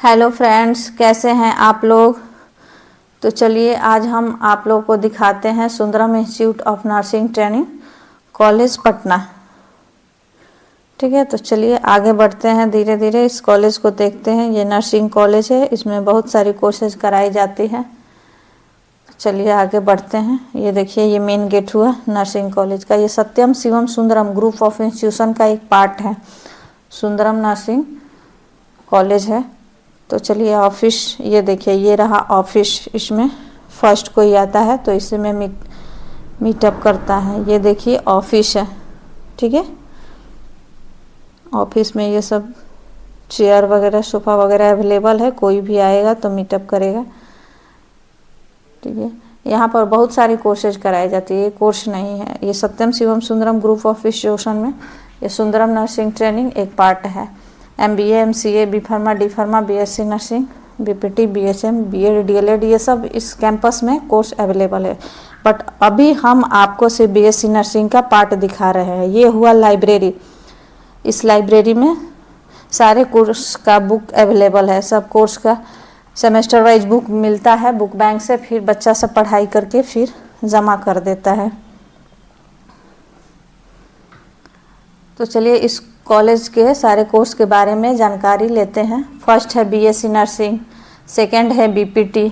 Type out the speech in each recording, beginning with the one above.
Hello friends, कैसे हैं आप लोग। तो चलिए आज हम आप लोग को दिखाते हैं Sundaram institute of nursing training college Patna. ठीक है, तो चलिए आगे बढ़ते हैं धीरे धीरे। इस कॉलेज को देखते हैं। ये नर्सिंग कॉलेज है, इसमें बहुत सारी कोर्सेज कराई जाती है। चलिए आगे बढ़ते हैं। ये देखिए, ये मेन गेट हुआ नर्सिंग कॉलेज का। ये Satyam Shivam Sundaram group of institution का एक पार्ट है। सुंदरम नर्सिंग कॉलेज है। तो चलिए ऑफिस, ये देखिए ये रहा ऑफिस। इसमें फर्स्ट कोई आता है तो इसी में मीटअप करता है। ये देखिए ऑफिस है। ठीक है, ऑफिस में ये सब चेयर वगैरह सोफा वगैरह अवेलेबल है। कोई भी आएगा तो मीटअप करेगा। ठीक है, यहाँ पर बहुत सारी कोर्सेज कराई जाती है। ये कोर्स नहीं है, ये Satyam Shivam Sundaram group of institution में ये सुंदरम नर्सिंग ट्रेनिंग एक पार्ट है। MBA MCA B pharma D pharma BSc nursing BPT BHM BEd DLEd ये सब इस कैंपस में कोर्स अवेलेबल है। बट अभी हम आपको सिर्फ BSc नर्सिंग का पार्ट दिखा रहे हैं। ये हुआ लाइब्रेरी। इस लाइब्रेरी में सारे कोर्स का बुक अवेलेबल है। सब कोर्स का सेमेस्टर वाइज बुक मिलता है बुक बैंक से। फिर बच्चा सब पढ़ाई करके फिर जमा कर देता है। तो चलिए इस कॉलेज के सारे कोर्स के बारे में जानकारी लेते हैं। फर्स्ट है BSc नर्सिंग, सेकंड है BPT,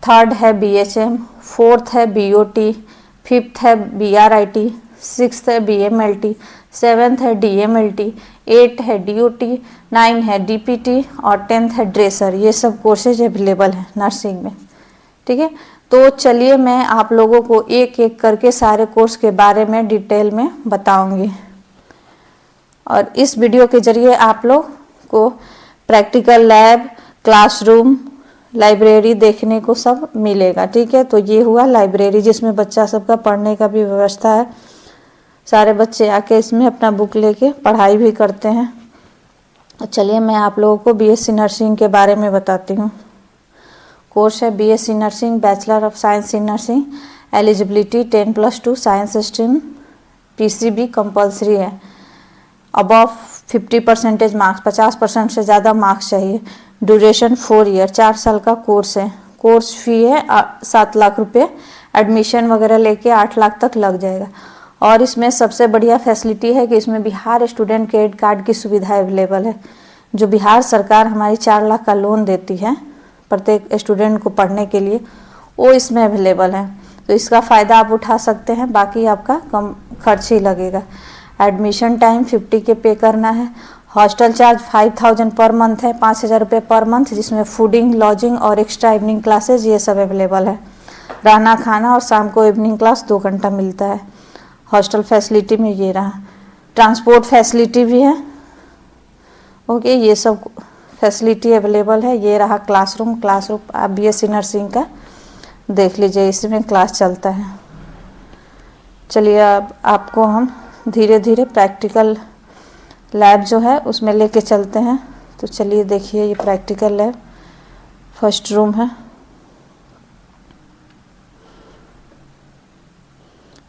थर्ड है BHM, फोर्थ है BOT, फिफ्थ है BRIT, सिक्स्थ है BMLT, सेवेंथ है DMLT, एट है DOT, 9 है DPT और 10th है ड्रेसर। ये सब कोर्सेज अवेलेबल है नर्सिंग में। ठीक है, तो चलिए मैं आप लोगों को एक एक करके सारे कोर्स के बारे में डिटेल में बताऊंगी। और इस वीडियो के जरिए आप लोग को प्रैक्टिकल लैब, क्लासरूम, लाइब्रेरी देखने को सब मिलेगा। ठीक है, तो ये हुआ लाइब्रेरी जिसमें बच्चा सबका पढ़ने का भी व्यवस्था है। सारे बच्चे आके इसमें अपना बुक लेके पढ़ाई भी करते हैं। तो चलिए मैं आप लोगों को BSc नर्सिंग के बारे में बताती हूँ। कोर्स है BSc nursing, bachelor of science in nursing. Eligibility 10+2 science stream, PCB compulsory है। अबव 50% मार्क्स, 50% से ज़्यादा मार्क्स चाहिए। ड्यूरेशन 4 ईयर, 4 साल का कोर्स है। कोर्स फी है 7 लाख रुपये। एडमिशन वगैरह लेके 8 लाख तक लग जाएगा। और इसमें सबसे बढ़िया फैसिलिटी है कि इसमें बिहार स्टूडेंट क्रेडिट कार्ड की सुविधा अवेलेबल है। जो बिहार सरकार हमारी 4 लाख का लोन देती है प्रत्येक स्टूडेंट को पढ़ने के लिए, वो इसमें अवेलेबल है। तो इसका फ़ायदा आप उठा सकते हैं। बाकी आपका कम खर्च ही लगेगा। एडमिशन टाइम 50 के पे करना है। हॉस्टल चार्ज 5000 पर मंथ है, 5000 रुपये पर मंथ, जिसमें फूडिंग, लॉजिंग और एक्स्ट्रा इवनिंग क्लासेज ये सब अवेलेबल है। रहना खाना और शाम को इवनिंग क्लास 2 घंटा मिलता है। हॉस्टल फैसिलिटी में ये रहा। ट्रांसपोर्ट फैसिलिटी भी है। ओके, ये सब फैसिलिटी अवेलेबल है। ये रहा क्लासरूम। आप BSc नर्सिंग का देख लीजिए, इसमें क्लास चलता है। चलिए अब आपको हम धीरे धीरे प्रैक्टिकल लैब जो है उसमें लेके चलते हैं। तो चलिए देखिए, ये प्रैक्टिकल लैब फर्स्ट रूम है।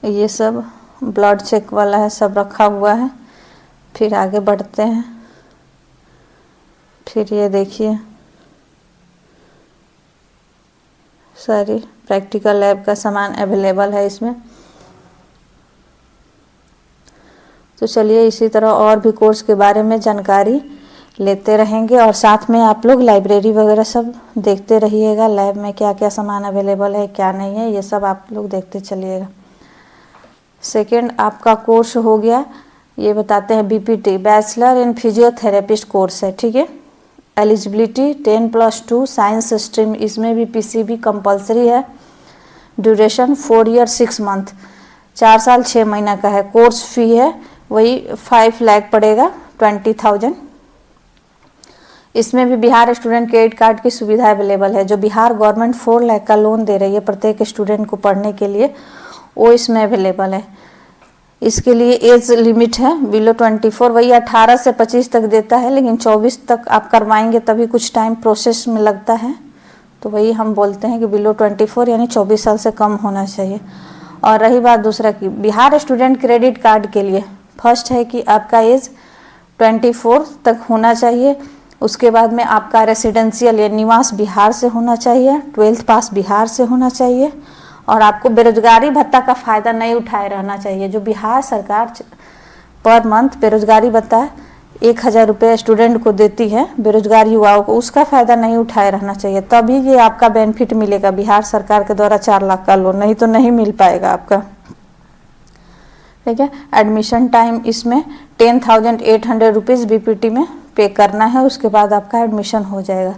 ये सब ब्लड चेक वाला है, सब रखा हुआ है। फिर आगे बढ़ते हैं। फिर ये देखिए सारी प्रैक्टिकल लैब का सामान अवेलेबल है इसमें। तो चलिए इसी तरह और भी कोर्स के बारे में जानकारी लेते रहेंगे और साथ में आप लोग लाइब्रेरी वगैरह सब देखते रहिएगा। लैब में क्या क्या सामान अवेलेबल है, क्या नहीं है, ये सब आप लोग देखते चलिएगा। सेकंड आपका कोर्स हो गया, ये बताते हैं BPT, bachelor in physiotherapist course है। ठीक है, एलिजिबिलिटी 10+2 साइंस स्ट्रीम, इसमें भी PCB कंपल्सरी है। ड्यूरेशन 4 ईयर 6 मंथ, 4 साल 6 महीना का है। कोर्स फी है वही 5 लाख पड़ेगा, 20,000। इसमें भी बिहार स्टूडेंट क्रेडिट कार्ड की सुविधा अवेलेबल है। जो बिहार गवर्नमेंट 4 लाख का लोन दे रही है प्रत्येक स्टूडेंट को पढ़ने के लिए, वो इसमें अवेलेबल है। इसके लिए एज लिमिट है बिलो 24, वही 18 से 25 तक देता है, लेकिन 24 तक आप करवाएंगे तभी कुछ टाइम प्रोसेस में लगता है। तो वही हम बोलते हैं कि बिलो 24 यानी 24 साल से कम होना चाहिए। और रही बात दूसरा की बिहार स्टूडेंट क्रेडिट कार्ड के लिए, फर्स्ट है कि आपका एज 24 तक होना चाहिए। उसके बाद में आपका रेसिडेंशियल या निवास बिहार से होना चाहिए, 12th पास बिहार से होना चाहिए, और आपको बेरोजगारी भत्ता का फ़ायदा नहीं उठाए रहना चाहिए। जो बिहार सरकार पर मंथ बेरोजगारी भत्ता 1000 रुपये स्टूडेंट को देती है, बेरोजगार युवाओं को, उसका फ़ायदा नहीं उठाए रहना चाहिए, तभी ये आपका बेनिफिट मिलेगा बिहार सरकार के द्वारा 4 लाख का लोन, नहीं तो नहीं मिल पाएगा आपका। ठीक है। एडमिशन टाइम इसमें 10,800 रुपीज़ BPT में पे करना है, उसके बाद आपका एडमिशन हो जाएगा।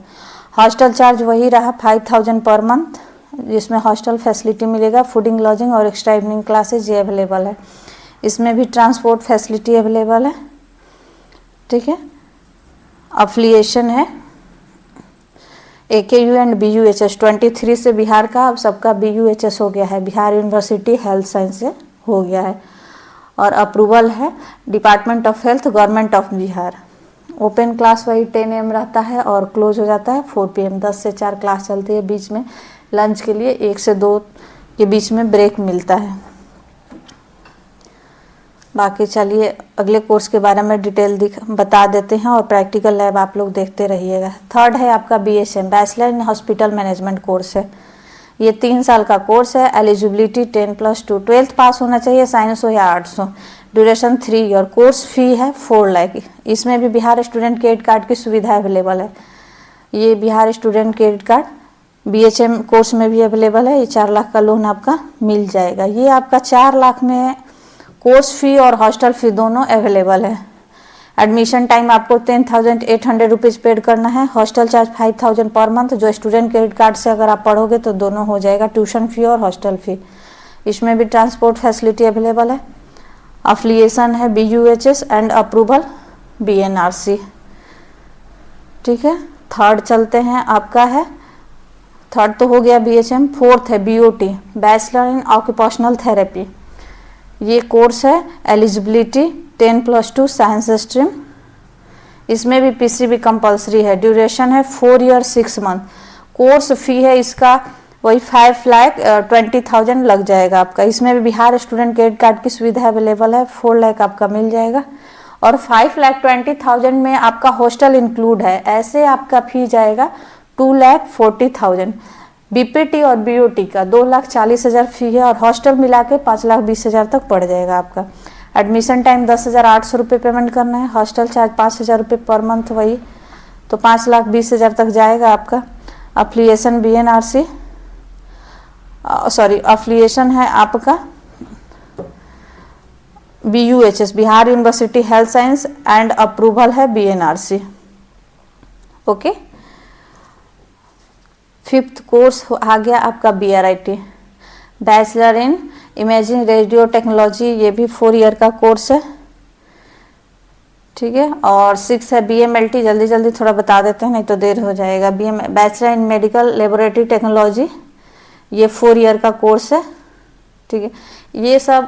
हॉस्टल चार्ज वही रहा 5,000 पर मंथ, जिसमें हॉस्टल फैसिलिटी मिलेगा, फूडिंग लॉजिंग और एक्स्ट्रा इवनिंग क्लासेज ये अवेलेबल है। इसमें भी ट्रांसपोर्ट फैसिलिटी अवेलेबल है। ठीक है। अफिलिएशन है AKU एंड BUHS 23 से बिहार का अब सबका BUHS हो गया है, बिहार यूनिवर्सिटी हेल्थ साइंस से हो गया है, और अप्रूवल है department of health government of Bihar. Open class वही 10 AM रहता है और क्लोज हो जाता है 4 PM, 10 से 4 क्लास चलती है, बीच में लंच के लिए 1 से 2 के बीच में ब्रेक मिलता है। बाकी चलिए अगले कोर्स के बारे में डिटेल बता देते हैं, और प्रैक्टिकल लैब आप लोग देखते रहिएगा। थर्ड है आपका BHM bachelor in hospital management course है। ये 3 साल का कोर्स है। एलिजिबिलिटी 10+2, 12th पास होना चाहिए, साइंस हो या आर्ट्स हो। Duration 3 year. कोर्स फी है 4 लाख। इसमें भी बिहार स्टूडेंट क्रेडिट कार्ड की सुविधा अवेलेबल है। ये Bihar student credit card BHM course में भी अवेलेबल है। ये 4 लाख का लोन आपका मिल जाएगा। ये आपका 4 लाख में कोर्स फी और हॉस्टल फी दोनों अवेलेबल है। एडमिशन टाइम आपको 10,800 रुपीज़ पेड करना है। हॉस्टल चार्ज 5,000 पर मंथ, जो स्टूडेंट क्रेडिट कार्ड से अगर आप पढ़ोगे तो दोनों हो जाएगा, ट्यूशन फी और हॉस्टल फी। इसमें भी ट्रांसपोर्ट फैसिलिटी अवेलेबल है। अफिलिएशन है BUHS एंड अप्रूवल BNRC। ठीक है। थर्ड चलते हैं, आपका है, थर्ड तो हो गया BHM। फोर्थ है BOT bachelor in occupational therapy. ये कोर्स है। Eligibility 10+2 science stream. इसमें भी PCB कंपलसरी है। ड्यूरेशन है 4 ईयर 6 मंथ। कोर्स फी है इसका वही 5,20,000 लग जाएगा आपका। इसमें भी बिहार स्टूडेंट क्रेडिट कार्ड की सुविधा अवेलेबल है। 4 लाख आपका मिल जाएगा, और 5,20,000 में आपका हॉस्टल इंक्लूड है। ऐसे आपका फी जाएगा 2,40,000। BPT और BOT का 2,40,000 फी है, और हॉस्टल मिला के 5,20,000 तक पड़ जाएगा आपका। एडमिशन टाइम 10,800 रुपये पेमेंट करना है। हॉस्टल चार्ज 5,000 रुपये पर मंथ, वही तो 5,20,000 तक जाएगा आपका। अफिलिएशन BNRC अफिलिएशन है आपका BUHS Bihar university health science and approval है BNRC। ओके। फिफ्थ कोर्स आ गया आपका BRIT bachelor in imaging radio technology. ये भी 4 ईयर का कोर्स है। ठीक है। और 6 है BMLT। जल्दी जल्दी थोड़ा बता देते हैं, नहीं तो देर हो जाएगा। Bachelor in medical laboratory technology, ये 4 ईयर का कोर्स है। ठीक है। ये सब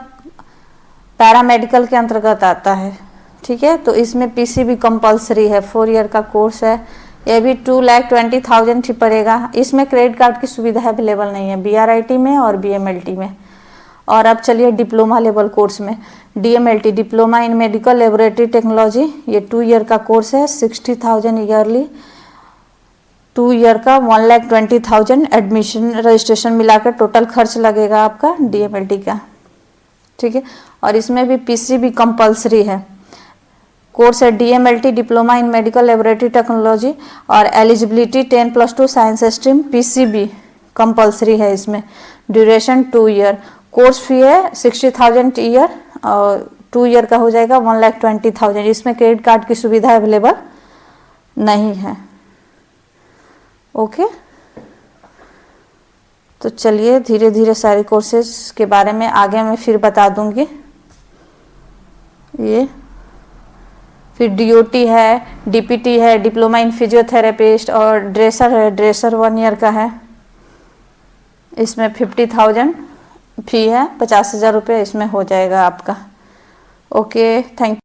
पैरामेडिकल के अंतर्गत आता है। ठीक है। तो इसमें PCB कंपलसरी है, 4 ईयर का कोर्स है। ये भी 2,20,000 ही पड़ेगा। इसमें क्रेडिट कार्ड की सुविधा अवेलेबल नहीं है BRIT में और BMLT में। और अब चलिए डिप्लोमा लेवल कोर्स में, DMLT diploma in medical laboratory technology. ये 2 ईयर का कोर्स है। 60,000 ईयरली, 2 ईयर का 1,20,000 एडमिशन रजिस्ट्रेशन मिलाकर टोटल खर्च लगेगा आपका DMLT का। ठीक है। और इसमें भी PCB कंपलसरी है। कोर्स है DMLT diploma in medical laboratory technology, और eligibility 10+2 science stream. PCB compulsory है इसमें। Duration 2 year. कोर्स फी है 60,000 ईयर, और 2 ईयर का हो जाएगा 1,20,000। इसमें क्रेडिट कार्ड की सुविधा अवेलेबल नहीं है। ओके। तो चलिए धीरे धीरे सारे कोर्सेज के बारे में आगे मैं फिर बता दूंगी। ये फिर DOT है, DPT है डिप्लोमा इन फिजियोथेरेपिस्ट, और ड्रेसर है, ड्रेसर 1 ईयर का है। इसमें 50,000 फी है, 50,000 रुपये इसमें हो जाएगा आपका। Okay, thank you.